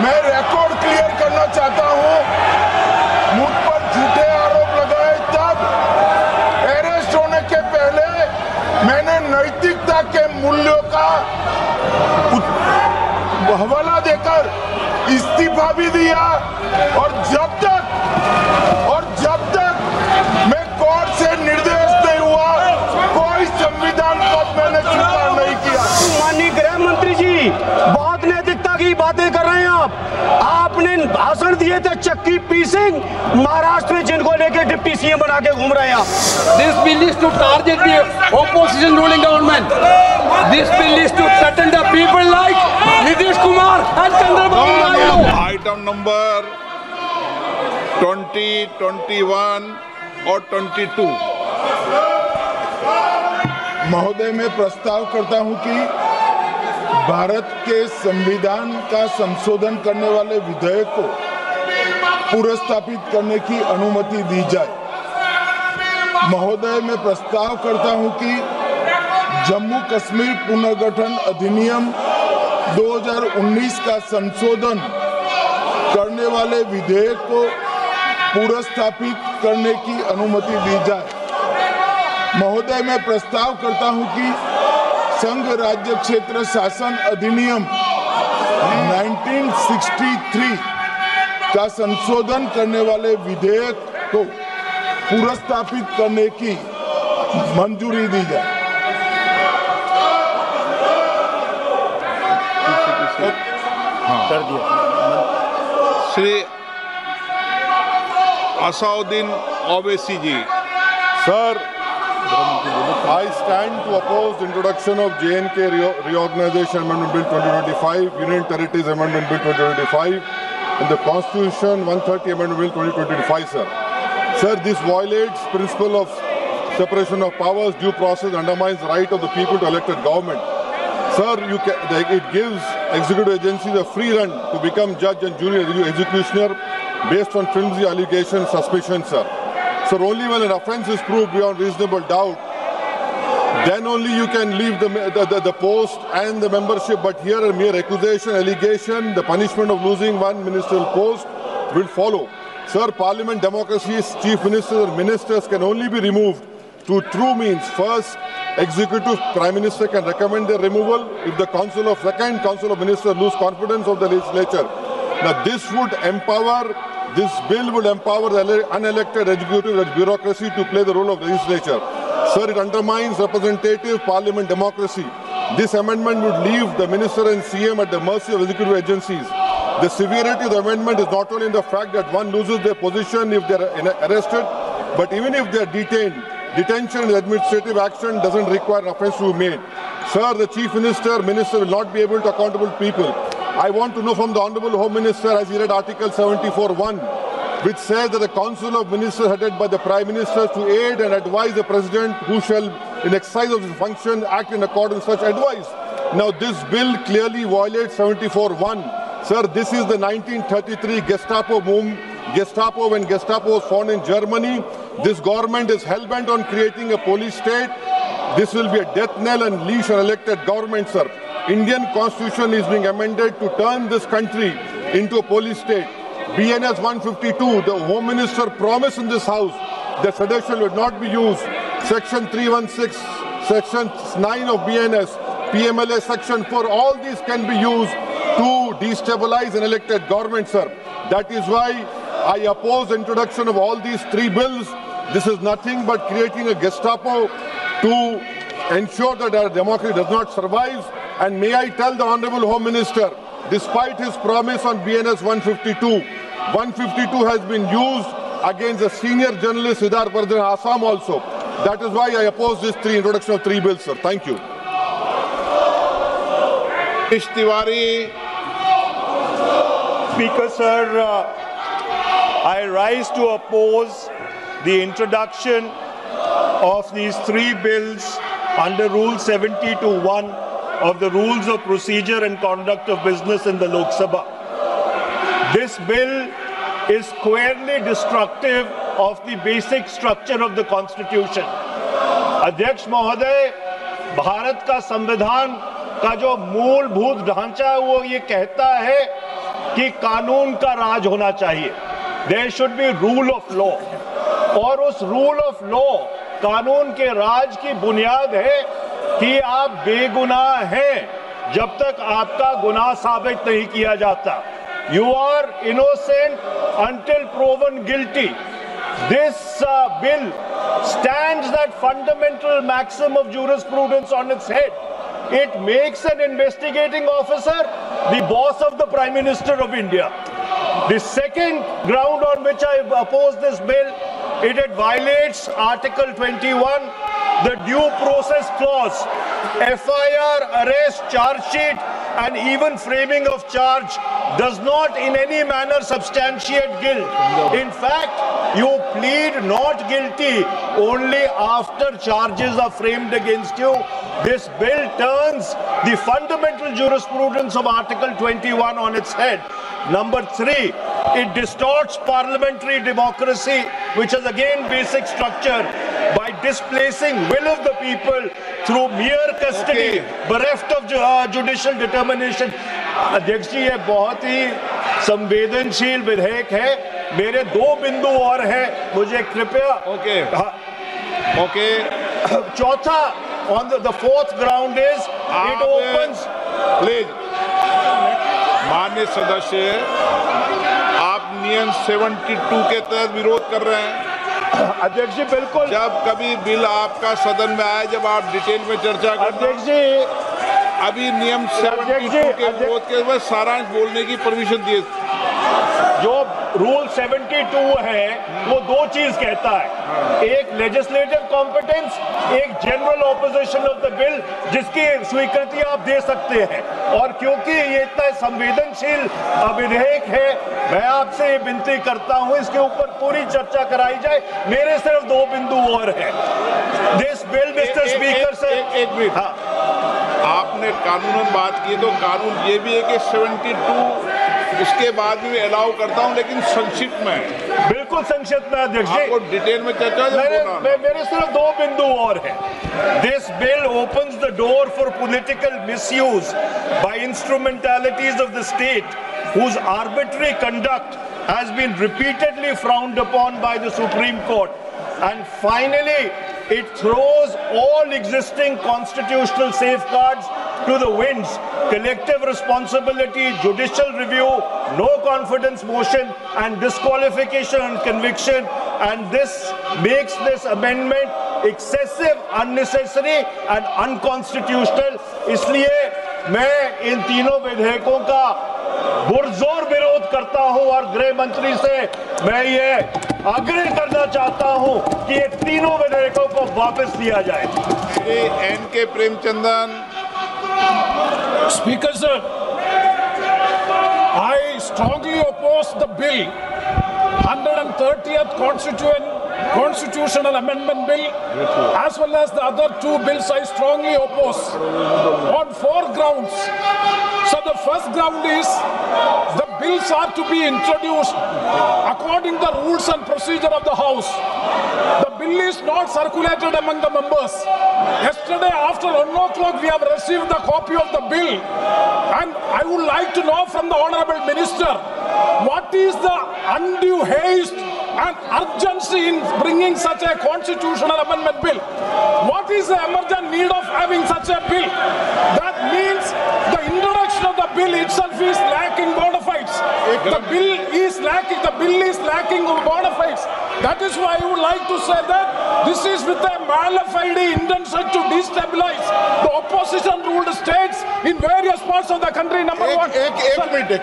मैं record clear करना चाहता हूं, मुझ पर झूठे आरोप लगाए तब अरेस्ट होने के पहले मैंने नैतिकता के मूल्यों का हवाला देकर इस्तीफा भी दिया और जब तक मैं कोर्ट से निर्देश नहीं हुआ कोई संविधान पद मैंने स्वीकार नहीं किया। माननीय गृह मंत्री जी, बहुत नैतिकता की बातें कर रहे हैं आपने भाषण दिए थे चक्की पीसिंग महाराष्ट्र में, जिनको लेके डिप्टी सीएम बना के घूम रहे हैं आप। This bill is to target the opposition ruling government. This bill is to threaten the people like Nitish Kumar and Chandrababu Naidu. Item number 20, 21 और 22 महोदय, मैं प्रस्ताव करता हूं कि भारत के संविधान का संशोधन करने वाले विधेयक को पुनर्स्थापित करने की अनुमति दी जाए। महोदय, मैं प्रस्ताव करता हूं कि जम्मू कश्मीर पुनर्गठन अधिनियम 2019 का संशोधन करने वाले विधेयक को पुनर्स्थापित करने की अनुमति दी जाए। महोदय, मैं प्रस्ताव करता हूं कि संघ राज्य क्षेत्र शासन अधिनियम 1963 का संशोधन करने वाले विधेयक को पुनर्स्थापित करने की मंजूरी दी जाए। कर दिया। श्री असाउद्दीन ओवैसी जी। Sir, I stand to oppose the introduction of J&K Reorganization Amendment Bill 2025, Union Territories Amendment Bill 2025, and the Constitution 130 Amendment Bill 2025, sir. Sir, this violates principle of separation of powers, due process, undermines the right of the people to elect a government. Sir, it gives executive agencies a free run to become judge and jury executioner based on flimsy allegations, suspicions, sir. Sir, only when an offence is proved beyond reasonable doubt, then only you can leave the post and the membership. But here a mere accusation, allegation, the punishment of losing one ministerial post will follow. Sir, parliament democracy's chief ministers and ministers can only be removed through true means. First, executive prime minister can recommend their removal if the second council of ministers lose confidence of the legislature. Now this bill would empower the unelected executive bureaucracy to play the role of legislature. Sir, it undermines representative parliament democracy. This amendment would leave the minister and CM at the mercy of executive agencies. The severity of the amendment is not only in the fact that one loses their position if they are arrested, but even if they are detained. Detention and administrative action doesn't require an offence to be made. Sir, the chief minister will not be able to accountable people. I want to know from the Honourable Home Minister, as he read Article 74(1), which says that the Council of Ministers headed by the Prime Minister to aid and advise the President who shall, in exercise of his function, act in accordance with such advice. Now, this bill clearly violates 74(1). Sir, this is the 1933 Gestapo movement. Gestapo, when Gestapo was formed in Germany, this government is hell-bent on creating a police state. This will be a death knell and leash on elected government, sir. Indian constitution is being amended to turn this country into a police state. BNS 152, the Home Minister promised in this house that sedition would not be used. Section 316, Section 9 of BNS, PMLA Section 4, all these can be used to destabilize an elected government, sir. That is why I oppose the introduction of all these three bills. This is nothing but creating a Gestapo to ensure that our democracy does not survive. And may I tell the Honourable Home Minister, despite his promise on BNS 152, 152 has been used against a senior journalist, Siddharth Vardhan, Assam also. That is why I oppose this introduction of three bills, sir. Thank you. Tiwari. Speaker, sir, I rise to oppose the introduction of these three bills under Rule 70(1) of the Rules of Procedure and Conduct of Business in the Lok Sabha. This bill is squarely destructive of the basic structure of the Constitution. अध्यक्ष महोदय, भारत का संविधान का जो मूलभूत ढांचा है वो ये कहता है कि कानून का राज होना चाहिए, there should be rule of law, और उस रूल ऑफ लॉ, कानून के राज की बुनियाद है कि आप बेगुनाह हैं जब तक आपका गुनाह साबित नहीं किया जाता। You are innocent until proven guilty. This bill stands that fundamental maxim of jurisprudence on its head. It makes an investigating officer the boss of the Prime Minister of India. The second ground on which I oppose this bill, it violates Article 21, the due process clause. FIR, arrest, charge sheet, and even framing of charge does not in any manner substantiate guilt. In fact, you plead not guilty only after charges are framed against you. This bill turns the fundamental jurisprudence of Article 21 on its head. Number 3, it distorts parliamentary democracy, which is again basic structure, by displacing will of the people through mere custody, bereft of judicial determination. अध्यक्ष जी, ये बहुत ही संवेदनशील विधेयक है। मेरे 2 बिंदु और हैं, मुझे कृपया चौथा, on the fourth ground is it opens. Please माननीय सदस्य, आप नियम 72 के तहत विरोध कर रहे हैं। अध्यक्ष जी बिल्कुल, जब कभी बिल आपका सदन में आए, जब आप डिटेल में चर्चा करें। अध्यक्ष जी, अभी नियम 72 के विरोध के बाद सारांश बोलने की परमिशन दिए। जो रूल 72 है वो 2 चीज कहता है, एक लेजिस्लेटिव कॉम्पिटेंस, एक general opposition of the bill, जिसकी स्वीकृति आप दे सकते हैं। और क्योंकि ये इतना संवेदनशील विधेयक है, मैं आपसे ये विनती करता हूं इसके ऊपर पूरी चर्चा कराई जाए। मेरे सिर्फ 2 बिंदु और हैं। This bill, mister speaker sir, एक मिनट, आपने कानूनन बात की, तो कानून ये भी है कि 72 उसके बाद भी अलाउ करता हूं, लेकिन संक्षिप्त में, बिल्कुल संक्षिप्त में अध्यक्ष जी, आपको डिटेल में चर्चा। मेरे सिर्फ 2 बिंदु और हैं। This bill opens the door for political misuse by instrumentalities of the state whose arbitrary conduct has been repeatedly frowned upon by the Supreme Court. And finally, it throws all existing constitutional safeguards to the winds: collective responsibility, judicial review, no confidence motion, and disqualification and conviction. And this makes this amendment excessive, unnecessary, and unconstitutional. इसलिए मैं इन तीनों विधेयकों का पुरजोर विरोध करता हूं और गृह मंत्री से मैं ये आग्रह करना चाहता हूं कि ये तीनों विधेयकों को वापस लिया जाए। NK Premachandran. Speaker sir, I strongly oppose the bill, 130th Constitutional Amendment Bill, as well as the other 2 bills I strongly oppose on 4 grounds. So the first ground is the bills are to be introduced according to the rules and procedure of the House. The bill is not circulated among the members. Yesterday after 1 o'clock we have received the copy of the bill, and I would like to know from the Honourable Minister, what is the undue haste and urgency in bringing such a constitutional amendment bill? What is the emergent need of having such a bill? That means the introduction of the bill itself is lacking bona fides. The bill is lacking bona fides. That is why I would like to say that this is with a mala fide intention to destabilize the opposition ruled states in various parts of the country. Number one. एक minute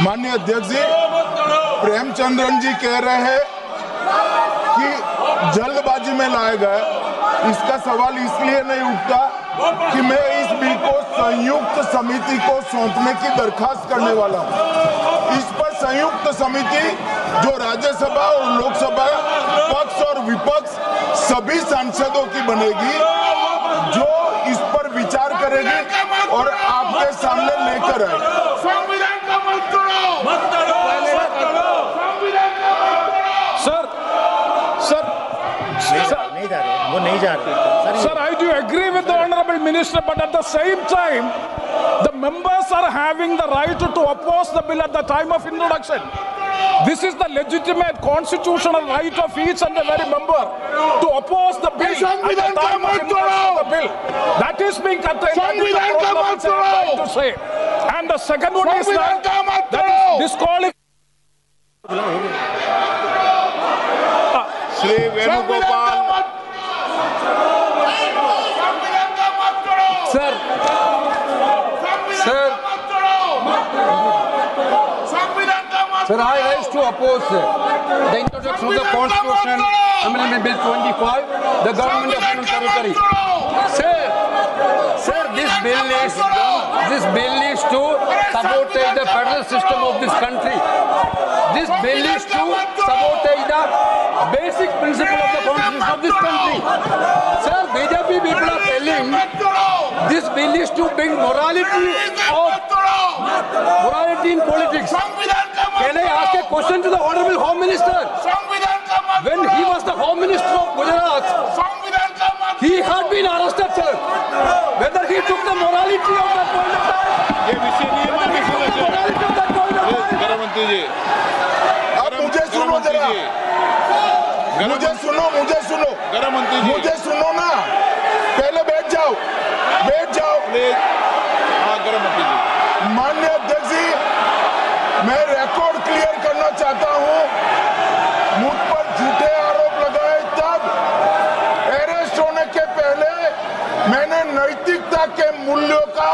माननीय अध्यक्ष जी, प्रेमचंद्रन जी कह रहे हैं कि जल्दबाजी में लाए गए। इसका सवाल इसलिए नहीं उठता कि मैं इस बिल को संयुक्त समिति को सौंपने की दरखास्त करने वाला हूं। इस पर संयुक्त समिति जो राज्यसभा और लोकसभा पक्ष और विपक्ष सभी सांसदों की बनेगी, जो इस पर विचार करेगी और आपके सामने लेकर आएगी। Sir, I do agree with the Honourable Minister, but at the same time, The members are having the right to oppose the bill at the time of introduction. This is the legitimate constitutional right of each and every member to oppose the bill at the time of introduction of the bill. That is being contained in the proclamation, I am trying to say. And the second one is that is disqualifying. Shri Venugopal Sir, I rise to oppose the introduction of the Constitution Amendment Bill 25, the Government of Union Territory. Sir, this bill is to sabotage the federal system of this country. This bill is to sabotage the basic principle of the Constitution of this country. Sir, BJP people are telling this bill is to bring morality in politics. Can I ask a question to the Honorable Home Minister? When he was the Home Minister of Gujarat, he had been arrested, sir. Whether he took the morality of that point of time, गृह मंत्री जी, अब मुझे सुनो जरा, मुझे सुनो, गृह मंत्री जी, मुझे सुनो ना, पहले बैठ जाओ। हाँ, गृह मंत्री जी। माननीय अध्यक्ष जी, मैं रिकॉर्ड क्लियर करना चाहता हूं। मुझ पर झूठे आरोप लगाए तब अरेस्ट होने के पहले मैंने नैतिकता के मूल्यों का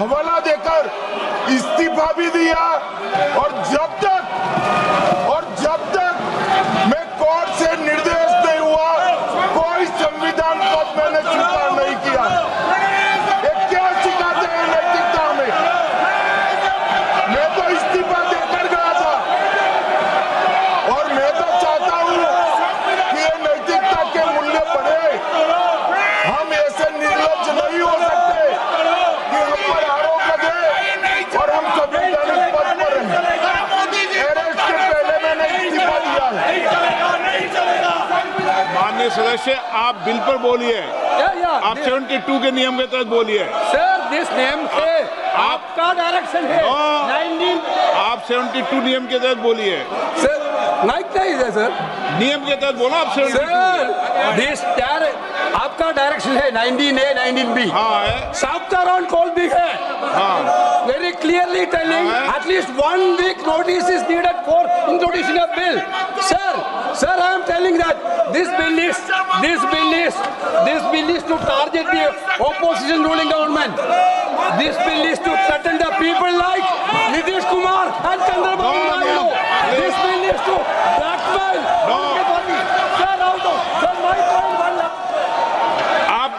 हवाला देकर इस्तीफा भी दिया और जब तक मैं कोर्ट से निर्देश नहीं हुआ कोई संविधान पद मैंने स्वीकार नहीं किया। ये क्या सिखाते हैं नैतिकता में? मैं तो इस्तीफा देकर गया था और मैं तो चाहता हूं कि ये नैतिकता के मूल्य बढ़े। हम ऐसे निर्लज्ज नहीं हो सकते कि हम पर आरोप लगे और हम संवैधानिक पद पर रहें। अरेस्ट के पहले मैंने इस्तीफा दिया है। माननीय सदस्य, आप बिल पर बोलिए। आप 72 के नियम के तहत बोलिए। सर, दिस नियम से आपका डायरेक्शन है। 19 आप 72 नियम के तहत बोलिए। सर, लाइक नहीं है सर, नियम के तहत बोला आप 72। सर, दिस आपका डायरेक्शन है 19A 19B। हाँ है। Chapter on call भी है। हाँ। Very clearly telling at least 1 week notice is needed for introducing a bill. Sir, I am telling that this bill is to target the opposition ruling government. This bill is to threaten the people like Nitish Kumar and Chandrababu Naidu. This bill is to blackmail everybody. Sir, sir, my point one. आप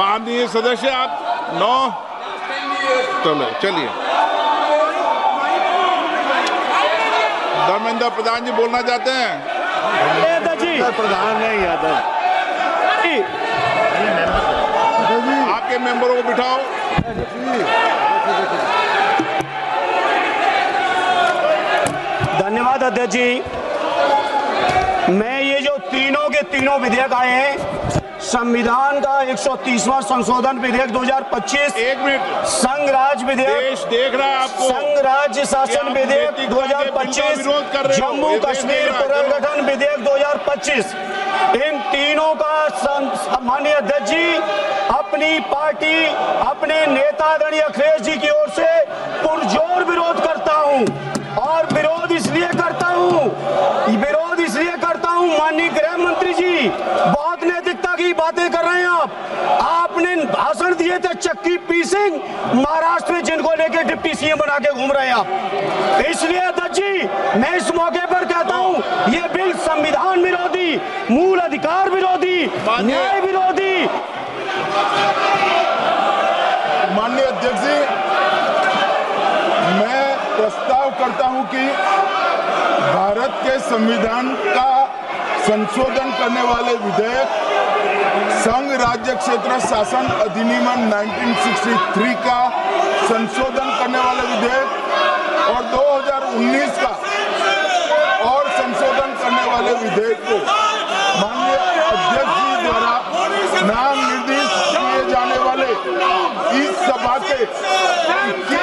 माननीय सदस्य, आप 9 चलिए। धर्मेंद्र प्रधान जी बोलना चाहते हैं। प्रधान नहीं यादव, आपके मेंबरों को बिठाओ। धन्यवाद अध्यक्ष जी। मैं ये जो तीनों के तीनों विधेयक आए हैं, संविधान का 130वां संशोधन विधेयक 2025, 1 मिनट, संघ राज्य विधेयक, देश देख रहा है आपको, संघ राज्य शासन विधेयक 2025, जम्मू कश्मीर पुनर्गठन विधेयक 2025, इन तीनों का माननीय अध्यक्ष जी अपनी पार्टी, अपने नेता आदरणीय अखिलेश जी की ओर से पुरजोर विरोध करता हूं। और विरोध इसलिए करता हूं माननीय गृह मंत्री जी, बहुत नैतिकता की बातें कर रहे हैं आप। आपने भाषण दिए थे चक्की पी सिंह महाराष्ट्र में, जिनको लेके डिप्टी सीएम बना के घूम रहे हैं आप। इसलिए अध्यक्ष जी, मैं इस मौके पर कहता हूं ये बिल संविधान विरोधी, मूल अधिकार विरोधी, न्याय विरोधी। माननीय अध्यक्ष जी, मैं प्रस्ताव करता हूं कि भारत के संविधान का संशोधन करने वाले विधेयक, संघ राज्य क्षेत्र शासन अधिनियम 1963 का संशोधन करने वाले विधेयक और 2019 का और संशोधन करने वाले विधेयक को माननीय अध्यक्ष जी द्वारा नाम निर्देशित किए जाने वाले 21